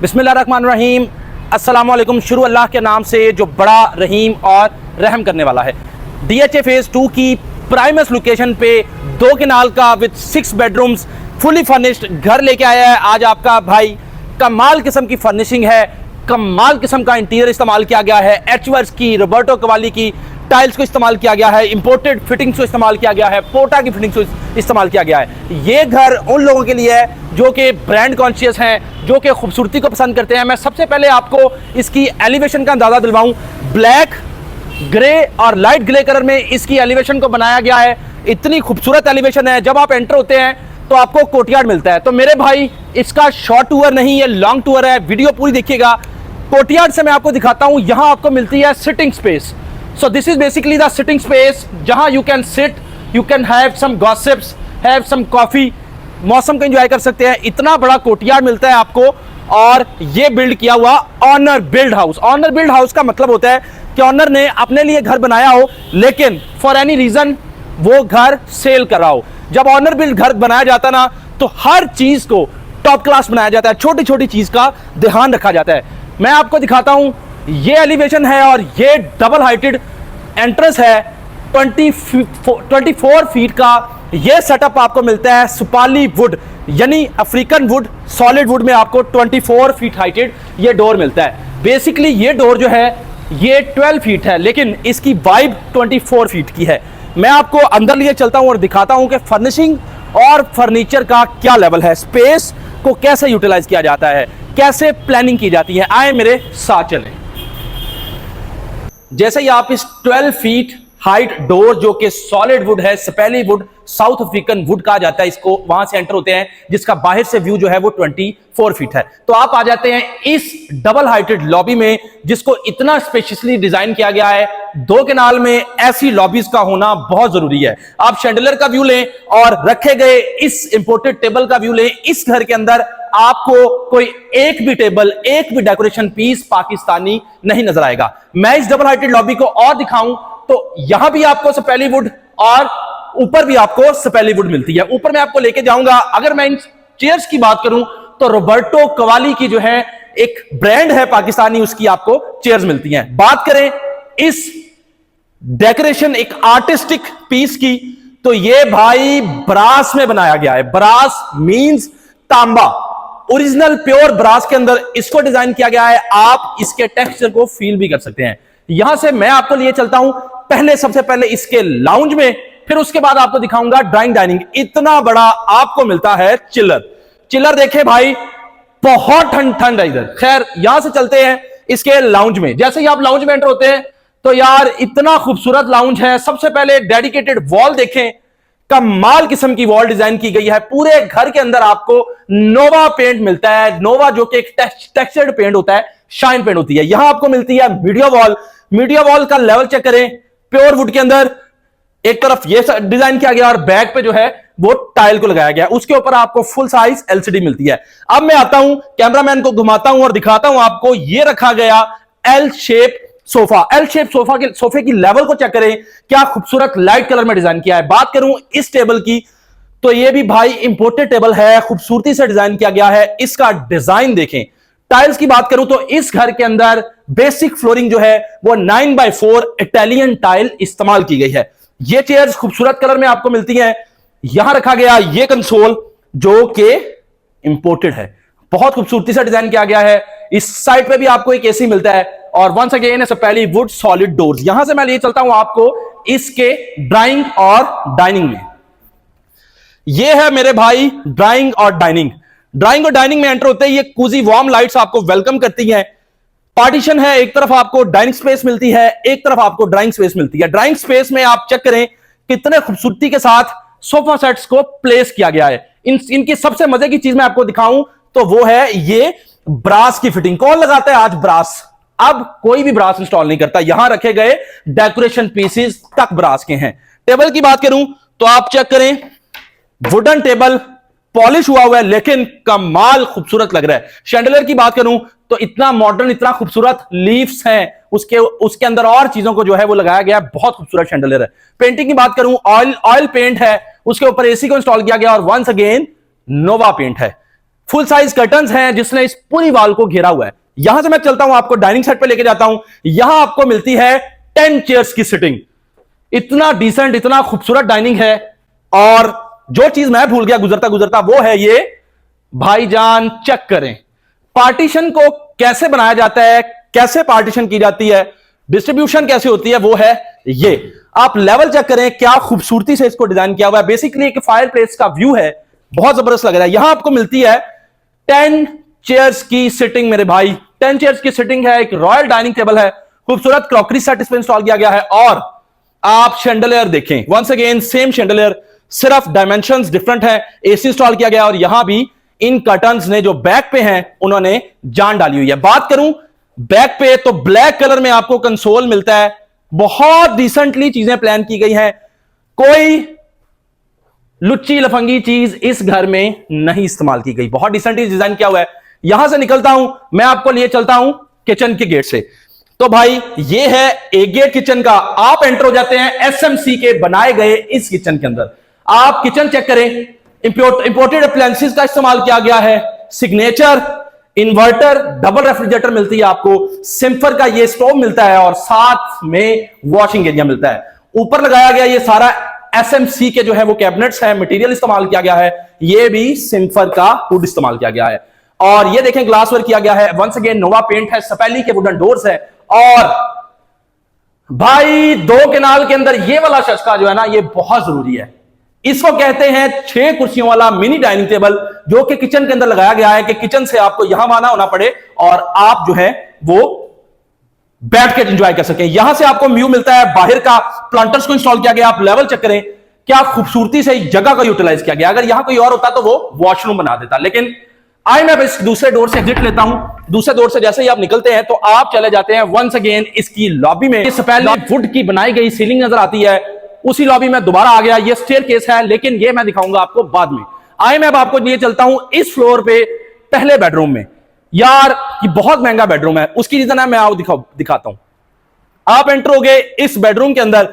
बिस्मिल्लाहिर्रहमानिर्रहीम। अस्सलाम वालेकुम। शुरू अल्लाह के नाम से जो बड़ा रहीम और रहम करने वाला है। DHA फेज 2 की प्राइमस लोकेशन पे 2 कनाल का विद 6 बेडरूम्स फुली फर्निश्ड घर लेके आया है आज आपका भाई। कमाल किस्म की फर्निशिंग है, कमाल किस्म का इंटीरियर इस्तेमाल किया गया है। एचवर्स की, रोबर्टो कवाली की टाइल्स को इस्तेमाल किया गया है, इंपोर्टेड फिटिंग्स को इस्तेमाल किया गया है, पोटा की फिटिंग्स को इस्तेमाल किया गया है। ये घर उन लोगों के लिए है जो कि ब्रांड कॉन्शियस हैं, जो कि खूबसूरती को पसंद करते हैं। मैं सबसे पहले आपको इसकी एलिवेशन का अंदाज़ा दिलवाऊं। ब्लैक, ग्रे और लाइट ग्रे कलर में इसकी एलिवेशन को बनाया गया है। इतनी खूबसूरत एलिवेशन है, जब आप एंटर होते हैं तो आपको कोर्टयार्ड मिलता है। तो मेरे भाई, इसका शॉर्ट टूर नहीं है, लॉन्ग टूर है, वीडियो पूरी देखिएगा। कोर्टयार्ड से मैं आपको दिखाता हूं, यहां आपको मिलती है sitting space. So this is basically the sitting space जहां you can sit, you can have some gossips, have some coffee, मौसम को एंजॉय कर सकते हैं। इतना बड़ा कोर्टयार्ड मिलता है आपको। और ये बिल्ड किया हुआ owner build house. Owner build house का मतलब होता है कि ऑनर ने अपने लिए घर बनाया हो, लेकिन फॉर एनी रीजन वो घर सेल कर रहा हो। जब ऑनर बिल्ड घर बनाया जाता ना, तो हर चीज को टॉप क्लास बनाया जाता है, छोटी छोटी चीज का ध्यान रखा जाता है। मैं आपको दिखाता हूं, ये एलिवेशन है और ये डबल हाइटेड एंट्रेंस है। 24 फीट का ये सेटअप आपको मिलता है सुपाली वुड, यानी अफ्रीकन वुड, सॉलिड वुड में आपको 24 फीट हाइटेड ये डोर मिलता है। बेसिकली ये डोर जो है ये 12 फीट है, लेकिन इसकी वाइब 24 फीट की है। मैं आपको अंदर लिए चलता हूं और दिखाता हूं कि फर्निशिंग और फर्नीचर का क्या लेवल है, स्पेस को कैसे यूटिलाइज किया जाता है, कैसे प्लानिंग की जाती है। आए मेरे साथ चलें। जैसे ही आप इस 12 फीट हाइट डोर, जो कि सॉलिड वुड है, सपेली वुड, साउथ अफ्रीकन वुड कहा जाता है इसको, वहां से एंटर होते हैं, जिसका बाहर से व्यू जो है वो 24 फीट है। तो आप आ जाते हैं इस डबल हाइटेड लॉबी में, जिसको इतना स्पेशियसली डिजाइन किया गया है। 2 कनाल में ऐसी लॉबीज का होना बहुत जरूरी है। आप शैंडलर का व्यू लें और रखे गए इस इंपोर्टेड टेबल का व्यू लें। इस घर के अंदर आपको कोई एक भी टेबल, एक भी डेकोरेशन पीस पाकिस्तानी नहीं नजर आएगा। मैं इस डबल हाइटेड लॉबी को और दिखाऊं तो यहां भी आपको सपेली वुड और ऊपर भी आपको सपेली वुड मिलती है। ऊपर मैं आपको लेके जाऊंगा। अगर मैं इन चेयर्स की बात करूं तो रोबर्टो कवाली की जो है एक ब्रांड है पाकिस्तानी, उसकी आपको चेयर्स मिलती हैं। बात करें इस डेकोरेशन एक आर्टिस्टिक पीस की, तो ये भाई ब्रास में बनाया गया है। ब्रास मींस तांबा, ओरिजिनल प्योर ब्रास के अंदर इसको डिजाइन किया गया है। आप इसके टेक्सचर को फील भी कर सकते हैं। यहां से मैं आपको लिए चलता हूं सबसे पहले इसके लाउंज में, फिर उसके बाद आपको दिखाऊंगा ड्राइंग डाइनिंग। इतना बड़ा आपको मिलता है चिलर। चिलर देखे भाई, बहुत ठंड है इधर। खैर, यहां से चलते हैं इसके लाउंज में। जैसे ही आप लाउंज में एंटर होते हैं तो यार इतना खूबसूरत लाउंज है। सबसे पहले डेडिकेटेड वॉल देखें, कमाल किस्म की वॉल डिजाइन की गई है। पूरे घर के अंदर आपको नोवा पेंट मिलता है। नोवा जो कि एक टेक्सचर्ड पेंट होता है, शाइन पेंट होती है। यहां आपको मिलती है मीडिया वॉल। मीडिया वॉल का लेवल चेक करें, प्योर वुड के अंदर एक तरफ ये डिजाइन किया गया और बैक पे जो है वो टाइल को लगाया गया। उसके ऊपर आपको फुल साइज LCD मिलती है। अब मैं आता हूं, कैमरामैन को घुमाता हूं और दिखाता हूं आपको, ये रखा गया L shape sofa. L shape सोफे की लेवल को चेक करें, क्या खूबसूरत लाइट कलर में डिजाइन किया है। बात करूं इस टेबल की, तो ये भी भाई इंपोर्टेड टेबल है, खूबसूरती से डिजाइन किया गया है। इसका डिजाइन देखें। टाइल्स की बात करूं तो इस घर के अंदर बेसिक फ्लोरिंग जो है वो 9x4 इटालियन टाइल इस्तेमाल की गई है। ये चेयर्स खूबसूरत कलर में आपको मिलती हैं। यहां रखा गया ये कंसोल जो कि इंपोर्टेड है, बहुत खूबसूरती से डिजाइन किया गया है। इस साइड पे भी आपको एक AC मिलता है और once again sapele wood solid doors. यहां से मैं लिए चलता हूं आपको इसके ड्राइंग और डाइनिंग में। यह है मेरे भाई ड्राइंग और डाइनिंग। ड्राइंग और डाइनिंग में एंटर होते ही ये कूजी वार्म लाइट्स आपको वेलकम करती हैं। पार्टीशन है, एक तरफ आपको डाइनिंग स्पेस मिलती है, एक तरफ आपको ड्राइंग स्पेस मिलती है। ड्राइंग स्पेस में आप चेक करें कितने खूबसूरती के साथ सोफा सेट्स को प्लेस किया गया है। इनकी सबसे मजे की चीज मैं आपको दिखाऊं तो वो है ये ब्रास की फिटिंग। कौन लगाता है आज ब्रास? अब कोई भी ब्रास इंस्टॉल नहीं करता। यहां रखे गए डेकोरेशन पीसेस तक ब्रास के हैं। टेबल की बात करूं तो आप चेक करें, वुडन टेबल, पॉलिश हुआ हुआ है, लेकिन कमाल खूबसूरत लग रहा है। शैंडलर की बात करूं तो इतना मॉडर्न, इतना खूबसूरत लीव्स हैं उसके अंदर और चीजों को जो है वो लगाया गया है। बहुत खूबसूरत शैंडलर है। पेंटिंग की बात करूं, ऑयल पेंट है, उसके ऊपर AC को इंस्टॉल किया गया और वंस अगेन नोवा पेंट है। फुल साइज कर्टन्स हैं जिसने इस पूरी वॉल को घेरा हुआ है। यहां से मैं चलता हूं, आपको डाइनिंग सेट पे लेके जाता हूं। यहां आपको मिलती है 10 चेयर्स की सिटिंग। इतना डिसेंट, इतना खूबसूरत डाइनिंग है। और जो चीज मैं भूल गया गुजरता गुजरता, वो है ये भाईजान, चेक करें पार्टीशन को कैसे बनाया जाता है, कैसे पार्टीशन की जाती है, डिस्ट्रीब्यूशन कैसे होती है, वो है ये। आप लेवल चेक करें, क्या खूबसूरती से इसको डिजाइन किया हुआ है। बेसिकली एक फायर प्लेस का व्यू है, बहुत जबरदस्त लग रहा है। यहां आपको मिलती है 10 चेयर्स की सिटिंग मेरे भाई, 10 चेयर्स की सिटिंग है। एक रॉयल डाइनिंग टेबल है, खूबसूरत क्रॉकरी सेट इस पर इंस्टॉल किया गया है। और आप शैंडलियर देखें, वंस अगेन सेम शैंडलियर, सिर्फ डायमेंशंस डिफरेंट है। एसी इंस्टॉल किया गया और यहां भी इन कर्टन्स ने जो बैक पे हैं उन्होंने जान डाली हुई है। बात करूं बैक पे तो ब्लैक कलर में आपको कंसोल मिलता है। बहुत डिसेंटली चीजें प्लान की गई हैं, कोई लुच्ची लफंगी चीज इस घर में नहीं इस्तेमाल की गई, बहुत डिसेंटली डिजाइन किया हुआ है। यहां से निकलता हूं, मैं आपको लिए चलता हूं किचन के गेट से। तो भाई ये है एक गेट किचन का। आप एंटर हो जाते हैं एसएमसी के बनाए गए इस किचन के अंदर। आप किचन चेक करें, इंपोर्टेड अप्लायंसेस का इस्तेमाल किया गया है। सिग्नेचर इन्वर्टर, डबल रेफ्रिजरेटर मिलती है आपको, सिम्फर का ये स्टोव मिलता है और साथ में वॉशिंग एरिया मिलता है। ऊपर लगाया गया ये सारा एसएमसी के जो है वो कैबिनेट्स है, मटेरियल इस्तेमाल किया गया है। ये भी सिम्फर का वुड इस्तेमाल किया गया है। और ये देखें ग्लास वर्क किया गया है, वंस अगेन नोवा पेंट है, सपेली के वुडन डोर्स है। और भाई 2 केनाल के अंदर ये वाला शशका जो है ना, ये बहुत जरूरी है। इसको कहते हैं 6 कुर्सियों वाला मिनी डाइनिंग टेबल, जो कि किचन के अंदर लगाया गया है कि किचन से आपको यहां आना होना पड़े और आप जो है वो बैठ के एंजॉय कर सकें। यहां से आपको व्यू मिलता है बाहर का, प्लांटर्स को इंस्टॉल किया गया। आप लेवल चेक करें, क्या खूबसूरती से जगह का यूटिलाइज किया गया। अगर यहां कोई और होता तो वो वॉशरूम बना देता, लेकिन आई मैं इस दूसरे डोर से एग्जिट लेता हूं। दूसरे डोर से जैसे ही आप निकलते हैं तो आप चले जाते हैं वंस अगेन इसकी लॉबी में। पहले वुड की बनाई गई सीलिंग नजर आती है, उसी लॉबी में दोबारा आ गया। ये स्टेयरकेस है, लेकिन ये मैं दिखाऊंगा आपको बाद में। आई मैं अब आपको लिए चलता हूं इस फ्लोर पे पहले बेडरूम में। यार ये बहुत महंगा बेडरूम है, उसकी रीजन है मैं आपको दिखाता हूं। आप एंटर हो गए इस बेडरूम के अंदर,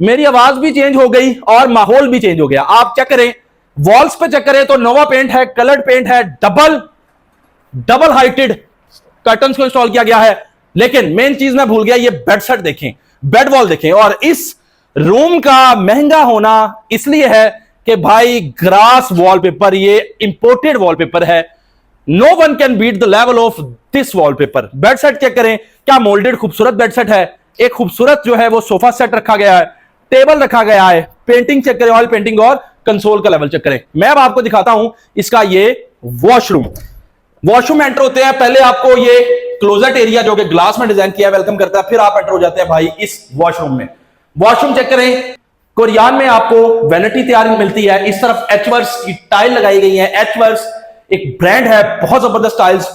मेरी आवाज भी चेंज हो गई और माहौल भी चेंज हो गया। आप चेक करें, वॉल्स पे चेक करें तो नोवा पेंट है, कलर्ड पेंट है, डबल हाइटेड कर्टन्स को इंस्टॉल किया गया है। लेकिन मेन चीज मैं भूल गया, ये बेड सेट देखें, बेड वॉल देखें। और इस रूम का महंगा होना इसलिए है कि भाई ग्रास वॉलपेपर, ये इंपोर्टेड वॉलपेपर है। No one can beat the level of this wallpaper. Bed set check करें, क्या मोल्डेड खूबसूरत बेड सेट है। एक खूबसूरत जो है वो सोफा सेट रखा गया है, टेबल रखा गया है। पेंटिंग चेक करें, ऑयल पेंटिंग, और कंसोल का लेवल चेक करें। मैं अब आपको दिखाता हूं इसका ये वॉशरूम। वॉशरूम एंटर होते हैं, पहले आपको ये क्लोजेट एरिया जो कि ग्लास में डिजाइन किया वेलकम करता है, फिर आप एंटर हो जाते हैं भाई इस वॉशरूम में। वॉशरूम चेक करें, कोरियान में आपको वैनिटी तैयार मिलती है। इस तरफ एचवर्स की टाइल लगाई गई है। एचवर्स एक ब्रांड है, बहुत जबरदस्त टाइल्स।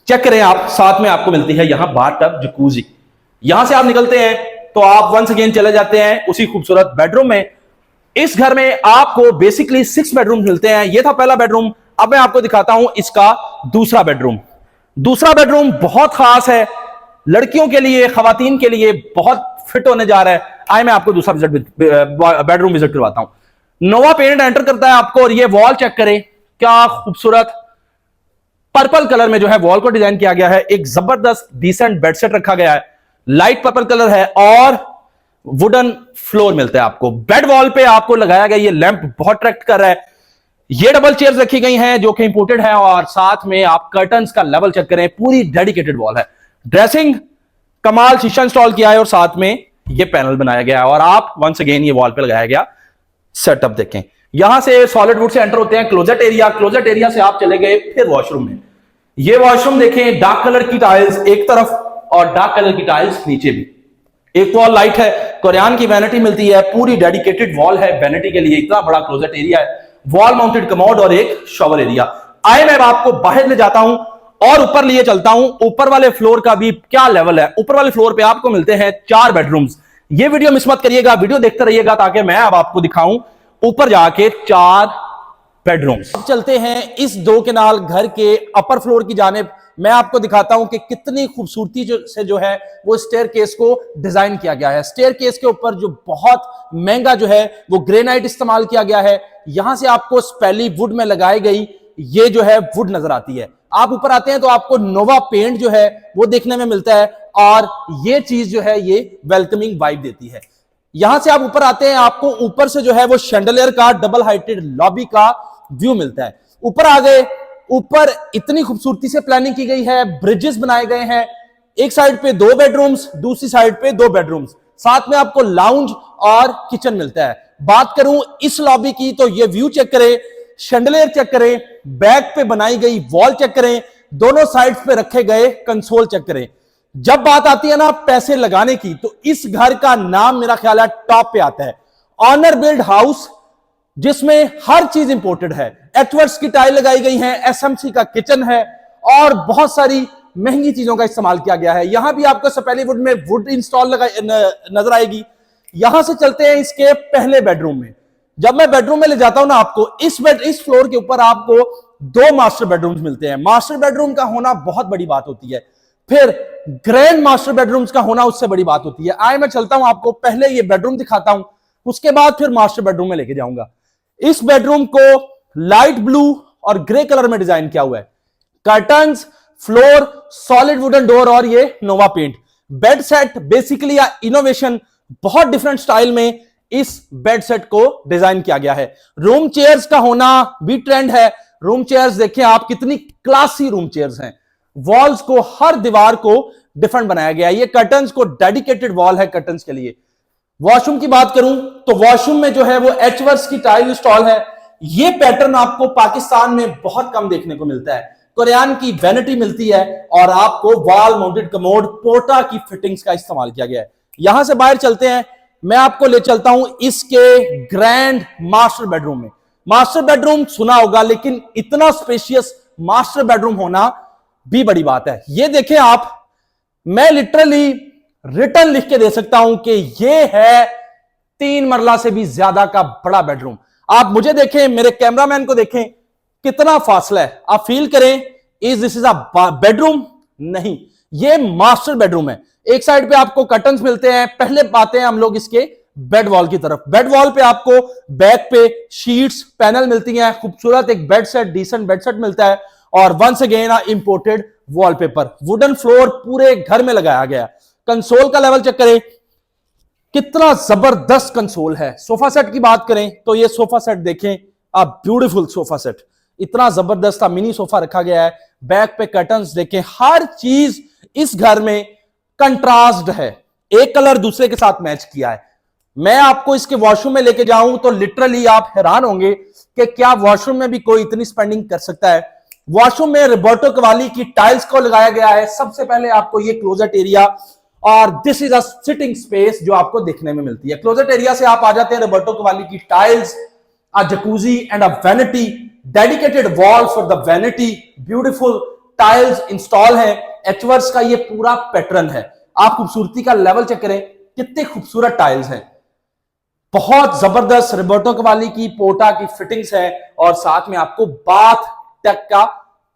चेक करें आप, साथ में आपको मिलती है यहां बाथटब, जकूजी। यहां से आप निकलते हैं तो आप वंस अगेन चले जाते हैं उसी खूबसूरत बेडरूम में। इस घर में आपको बेसिकली 6 बेडरूम मिलते हैं। यह था पहला बेडरूम। अब मैं आपको दिखाता हूं इसका दूसरा बेडरूम। दूसरा बेडरूम बहुत खास है, लड़कियों के लिए, खवातीन के लिए बहुत फिट होने जा रहा है। आए मैं आपको दूसरा बेडरूम विजिट करवाता हूं। नोवा पेंट एंटर करता है आपको, और ये वॉल चेक करें, क्या खूबसूरत पर्पल कलर में जो है वॉल को डिजाइन किया गया है। एक जबरदस्त डिसेंट बेडसेट रखा गया है, लाइट पर्पल कलर है, और वुडन फ्लोर मिलता है आपको। बेड वॉल पे आपको लगाया गया ये लैंप बहुत अट्रैक्ट कर रहा है। ये डबल चेयर्स रखी गई हैं जो कि इंपोर्टेड है, और साथ में आप कर्टन्स का लेवल चेक करें, पूरी डेडिकेटेड वॉल है। ड्रेसिंग कमाल शीशा इंस्टॉल किया है और साथ में ये पैनल बनाया गया है। और आप वंस अगेन ये वॉल पे लगाया गया सेटअप देखें। यहां से सॉलिड वुड से एंटर होते हैं क्लोजेट एरिया। क्लोजेट एरिया से आप चले गए फिर वॉशरूम में। ये वॉशरूम देखें, डार्क कलर की टाइल्स एक तरफ और डार्क कलर की टाइल्स नीचे भी। एक वॉल लाइट है, कोरियान की वैनिटी मिलती है, पूरी डेडिकेटेड वॉल है वैनिटी के लिए। इतना बड़ा क्लोजेट एरिया है, वॉल माउंटेड कमोड और एक शॉवर एरिया। आए मैं आपको बाहर ले जाता हूं और ऊपर लिए चलता हूं। ऊपर वाले फ्लोर का भी क्या लेवल है। ऊपर वाले फ्लोर पे आपको मिलते हैं 4 बेडरूम्स। ये वीडियो मिस मत करिएगा, वीडियो देखते रहिएगा ताकि मैं अब आपको दिखाऊं ऊपर जाके 4 बेडरूम्स। चलते हैं इस 2 केनाल घर के अपर फ्लोर की जानिब। मैं आपको दिखाता हूं कि कितनी खूबसूरती से जो है वो स्टेयरकेस को डिजाइन किया गया है। स्टेयरकेस के ऊपर जो बहुत महंगा जो है वो ग्रेनाइट इस्तेमाल किया गया है। यहां से आपको स्पेली वुड में लगाई गई ये जो है वुड नजर आती है। आप ऊपर आते हैं तो आपको नोवा पेंट जो है वो देखने में मिलता है और ये चीज जो है ये वेलकमिंग वाइब देती है। यहां से आप ऊपर आते हैं, आपको ऊपर से जो है वो शैंडलियर का डबल हाइटेड लॉबी का व्यू मिलता है। ऊपर आ गए, ऊपर इतनी खूबसूरती से प्लानिंग की गई है, ब्रिजेस बनाए गए हैं, एक साइड पे 2 बेडरूम्स, दूसरी साइड पे 2 बेडरूम्स, साथ में आपको लाउंज और किचन मिलता है। बात करूं इस लॉबी की तो ये व्यू चेक करें, शैंडलियर चेक करें, बैक पे बनाई गई वॉल चेक करें, दोनों साइड्स पे रखे गए कंसोल चेक करें। जब बात आती है ना पैसे लगाने की, तो इस घर का नाम मेरा ख्याल है टॉप पे आता है। ऑनर बिल्ड हाउस, जिसमें हर चीज इंपोर्टेड है, एचवर्ड्स की टाइल लगाई गई है, एसएमसी का किचन है और बहुत सारी महंगी चीजों का इस्तेमाल किया गया है। यहां भी आपको सपेली वुड में वुड इंस्टॉल नजर आएगी। यहां से चलते हैं इसके पहले बेडरूम में। जब मैं बेडरूम में ले जाता हूं ना आपको, इस फ्लोर के ऊपर आपको 2 मास्टर बेडरूम्स मिलते हैं। मास्टर बेडरूम का होना बहुत बड़ी बात होती है, फिर ग्रैंड मास्टर बेडरूम्स का होना उससे बड़ी बात होती है। आए मैं चलता हूं आपको पहले ये बेडरूम दिखाता हूं, उसके बाद फिर मास्टर बेडरूम में लेके जाऊंगा। इस बेडरूम को लाइट ब्लू और ग्रे कलर में डिजाइन किया हुआ है। Curtains, floor, solid wooden door और ये Nova paint. Bed set basically innovation, बहुत डिफरेंट स्टाइल में इस बेड सेट को डिजाइन किया गया है। रूम चेयर्स का होना भी ट्रेंड है। रूम चेयर्स देखिए आप, कितनी क्लासी रूम चेयर्स हैं। वॉल्स को, हर दीवार को डिफरेंट बनाया गया है। ये कर्टन्स को डेडिकेटेड वॉल है कर्टन्स के लिए। वॉशरूम की बात करूं तो वॉशरूम में जो है वो एचवर्ड्स की टाइल इंस्टॉल है। ये पैटर्न आपको पाकिस्तान में बहुत कम देखने को मिलता है। कोरियन की वैनिटी मिलती है और आपको वॉल माउंटेड कमोड पोर्टा की फिटिंग्स का इस्तेमाल किया गया है। यहां से बाहर चलते हैं, मैं आपको ले चलता हूं इसके ग्रैंड मास्टर बेडरूम में। मास्टर बेडरूम सुना होगा, लेकिन इतना स्पेशियस मास्टर बेडरूम होना भी बड़ी बात है। ये देखें आप, मैं लिटरली रिटर्न लिख के दे सकता हूं कि ये है 3 मरला से भी ज्यादा का बड़ा बेडरूम। आप मुझे देखें, मेरे कैमरामैन को देखें, कितना फासला है। आप फील करें, is this is a bedroom? नहीं, ये मास्टर बेडरूम है। एक साइड पे आपको कर्टन्स मिलते हैं। पहले आते हैं हम लोग इसके बेड वॉल की तरफ। बेड वॉल पे आपको बैक पे शीट्स, पैनल मिलती हैं, खूबसूरत एक bed set, decent bed set मिलता है और once again imported wallpaper. Wooden floor पूरे घर में लगाया गया। कंसोल का लेवल चेक करें, कितना जबरदस्त कंसोल है। सोफा सेट की बात करें तो ये सोफा सेट देखें आप, ब्यूटीफुल सोफा सेट, इतना जबरदस्त मिनी सोफा रखा गया है। बैक पे कर्टन्स देखें, हर चीज इस घर में कंट्रास्ट है, एक कलर दूसरे के साथ मैच किया है। मैं आपको इसके वॉशरूम में लेके जाऊं तो लिटरली आप हैरान होंगे कि क्या वॉशरूम में भी कोई इतनी स्पेंडिंग कर सकता है। वॉशरूम में रोबर्टो कवाली की टाइल्स को लगाया गया है। सबसे पहले आपको ये क्लोजेट एरिया और this is a sitting space जो आपको देखने में मिलती है। क्लोजेट एरिया से आप आ जाते हैं रोबर्टो कवाली की tiles, a jacuzzi and a vanity, dedicated wall for the vanity, beautiful tiles install है। एचवर्ड्स का ये पूरा पैटर्न है। आप खूबसूरती का लेवल चेक करें, कितने खूबसूरत टाइल्स हैं, बहुत जबरदस्त रोबर्टो कवाली की पोर्टा की फिटिंग्स है और साथ में आपको बाथ टक का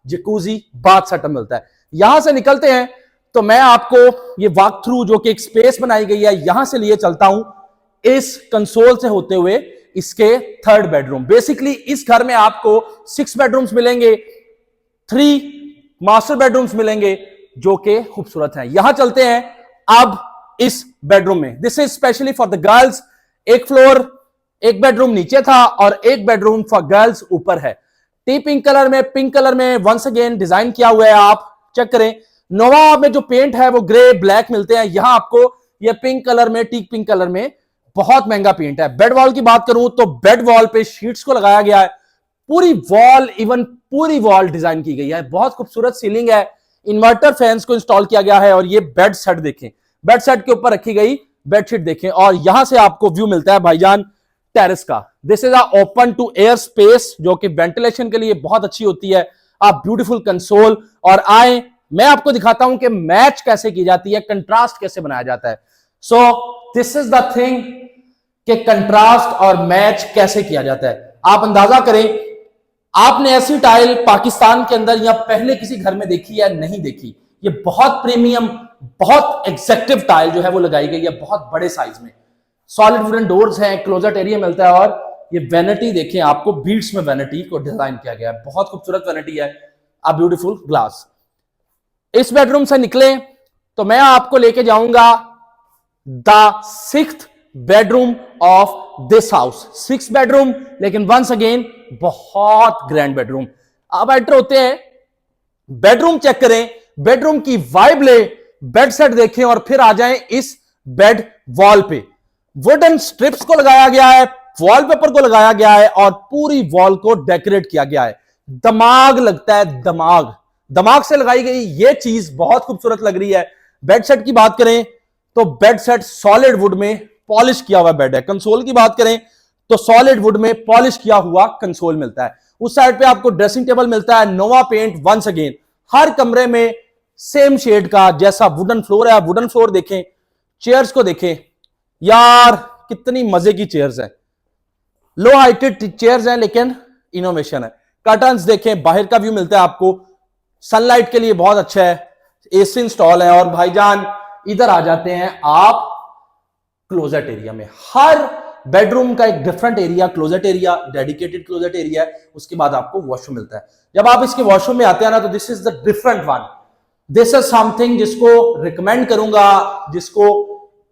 जकूजी बाथ सेटअप मिलता है। यहां से निकलते हैं तो मैं आपको ये वॉक थ्रू जो कि एक स्पेस बनाई गई है, यहां से लिए चलता हूं इस कंसोल से होते हुए इसके 3rd बेडरूम। बेसिकली इस घर में आपको 6 बेडरूम्स मिलेंगे, 3 मास्टर बेडरूम्स मिलेंगे जो कि खूबसूरत हैं। यहां चलते हैं अब इस बेडरूम में। This is specially for the girls. एक फ्लोर, एक बेडरूम नीचे था और एक बेडरूम फॉर गर्ल्स ऊपर है। टी पिंक कलर में वंस अगेन डिजाइन किया हुआ है। आप चेक करें, नोवा में जो पेंट है वो ग्रे ब्लैक मिलते हैं। यहां आपको ये पिंक कलर में, टी पिंक कलर में बहुत महंगा पेंट है। बेड वॉल की बात करूं तो बेड वॉल पे शीट्स को लगाया गया है। पूरी वॉल, इवन पूरी वॉल डिजाइन की गई है। बहुत खूबसूरत सीलिंग है। इन्वर्टर फैंस को इंस्टॉल किया गया है और ये बेड सेट देखें, बेड सेट के ऊपर रखी गई बेडशीट देखें और यहां से आपको व्यू मिलता है भाईजान टेरेस का। This is a open to air space जो कि वेंटिलेशन के लिए बहुत अच्छी होती है। आप ब्यूटीफुल कंसोल और आए, मैं आपको दिखाता हूं कि मैच कैसे की जाती है, कंट्रास्ट कैसे बनाया जाता है। So this is the thing कि कंट्रास्ट और मैच कैसे किया जाता है। आप अंदाजा करें, आपने ऐसी टाइल पाकिस्तान के अंदर या पहले किसी घर में देखी या नहीं देखी। ये बहुत प्रीमियम, बहुत एग्जैक्टिव टाइल जो है वो लगाई गई है, बहुत बड़े साइज में। सॉलिड वुडन डोर्स हैं, क्लोजेट एरिया मिलता है और ये वैनिटी देखें, आपको बीट्स में वैनिटी को डिजाइन किया गया है, बहुत खूबसूरत वैनिटी है, अ ब्यूटीफुल ग्लास। इस बेडरूम से निकले तो मैं आपको लेके जाऊंगा the 6th bedroom of this house. 6 bedroom, लेकिन वंस अगेन बहुत ग्रैंड बेडरूम। अब एंटर होते हैं, बेडरूम चेक करें, बेडरूम की वाइब ले, बेड सेट देखें और फिर आ जाएं इस बेड वॉल पे। वुडन स्ट्रिप्स को लगाया गया है, वॉलपेपर को लगाया गया है और पूरी वॉल को डेकोरेट किया गया है। दिमाग लगता है, दिमाग से लगाई गई ये चीज बहुत खूबसूरत लग रही है। बेड सेट की बात करें तो बेड सेट सॉलिड वुड में पॉलिश किया हुआ बेड है। कंसोल की बात करें तो सॉलिड वुड में पॉलिश किया हुआ कंसोल मिलता है। उस साइड पे आपको ड्रेसिंग टेबल मिलता है, नोवा पेंट वंस अगेन। हर कमरे में सेम शेड का जैसा वुडन फ्लोर है, वुडन फ्लोर देखें। चेयर्स को देखें यार, कितनी मजे की चेयर्स हैं, लो हाइटेड चेयर्स हैं लेकिन इनोवेशन है। कर्टन्स देखें, बाहर का व्यू मिलता है आपको, सनलाइट के लिए बहुत अच्छा है, एसी इंस्टॉल है। और भाईजान इधर आ जाते हैं आप क्लोजेट एरिया में। हर बेडरूम का एक different area, closet area, dedicated closet area है। उसके बाद आपको वॉशरूम मिलता है। जब आप इसके वॉशरूम में आते हैं ना तो this is the different one, this is something जिसको रिकमेंड करूंगा, जिसको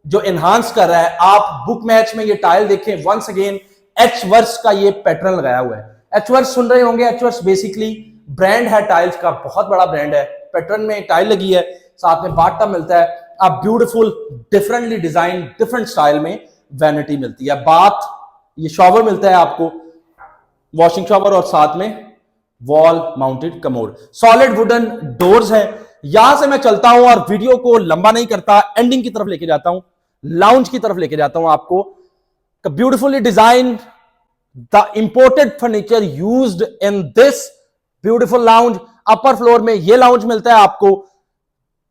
जो एनहांस कर रहा है। आप बुक मैच में ये टाइल देखें, वंस अगेन एच वर्स का ये पैटर्न लगाया हुआ है। एच वर्स सुन रहे होंगे, एच वर्स बेसिकली ब्रांड है टाइल्स का, बहुत बड़ा ब्रांड है। पैटर्न में टाइल लगी है, साथ में बाथ मिलता है, अब beautiful differently design different style में वैनिटी मिलती है। बाथ, ये शॉवर मिलता है आपको, वॉशिंग शॉवर और साथ में wall mounted commode. Solid wooden doors हैं। यहां से मैं चलता हूं और वीडियो को लंबा नहीं करता, एंडिंग की तरफ लेके जाता हूं, लाउंज की तरफ लेके जाता हूं आपको। Beautifully design the imported furniture used in this beautiful lounge. Upper floor में ये लाउंज मिलता है आपको।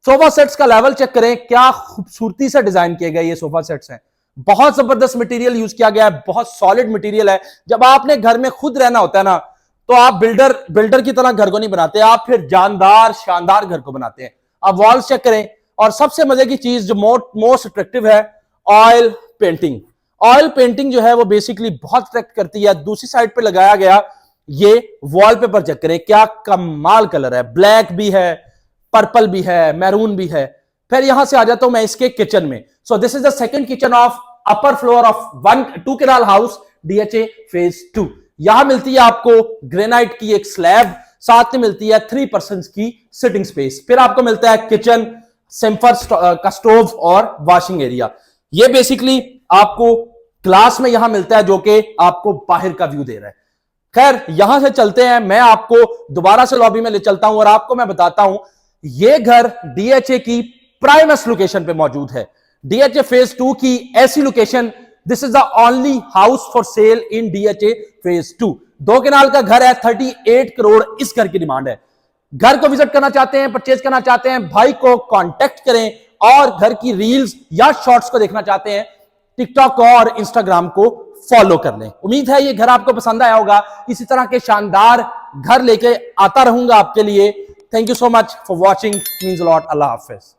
सोफा सेट्स का लेवल चेक करें, क्या खूबसूरती से डिजाइन किए गए ये सोफा सेट्स हैं। बहुत जबरदस्त मटेरियल यूज किया गया है, बहुत सॉलिड मटेरियल है। जब आपने घर में खुद रहना होता है ना तो आप बिल्डर की तरह घर को नहीं बनाते, आप फिर जानदार शानदार घर को बनाते हैं। आप वॉल्स चेक करें और सबसे मजे की चीज जो मोस्ट अट्रैक्टिव है, ऑयल पेंटिंग। ऑयल पेंटिंग जो है वो बेसिकली बहुत अट्रैक्ट करती है। दूसरी साइड पे लगाया गया ये वॉलपेपर चेक करें, क्या कमाल कलर है, ब्लैक भी है, पर्पल भी है, मैरून भी है। फिर यहां से आ जाता हूं मैं इसके किचन में। So this is the second kitchen of upper floor of 2 canal house DHA phase 2। यहां मिलती है आपको ग्रेनाइट की एक स्लैब, साथ में मिलती है 3 पर्सन की सिटिंग स्पेस। फिर आपको मिलता है किचन, सिंपल का स्टोव और वॉशिंग एरिया। ये बेसिकली आपको ग्लास में यहां मिलता है जो कि आपको बाहर का व्यू दे रहा है। खैर यहां से चलते हैं, मैं आपको दोबारा से लॉबी में ले चलता हूं और आपको मैं बताता हूं ये घर DHA की प्राइमस लोकेशन पे मौजूद है। DHA फेज 2 की ऐसी location, this is the only house for sale in DHA phase 2। 2 canal का घर है, 38 करोड़ इस घर की डिमांड है। घर को विजिट करना चाहते हैं, परचेज करना चाहते हैं, भाई को कांटेक्ट करें। और घर की रील्स या शॉर्ट्स को देखना चाहते हैं, टिकटॉक और इंस्टाग्राम को फॉलो कर लें। उम्मीद है ये घर आपको पसंद आया होगा। इसी तरह के शानदार घर लेके आता रहूंगा आपके लिए। Thank you so much for watching, means a lot. Allah Hafiz.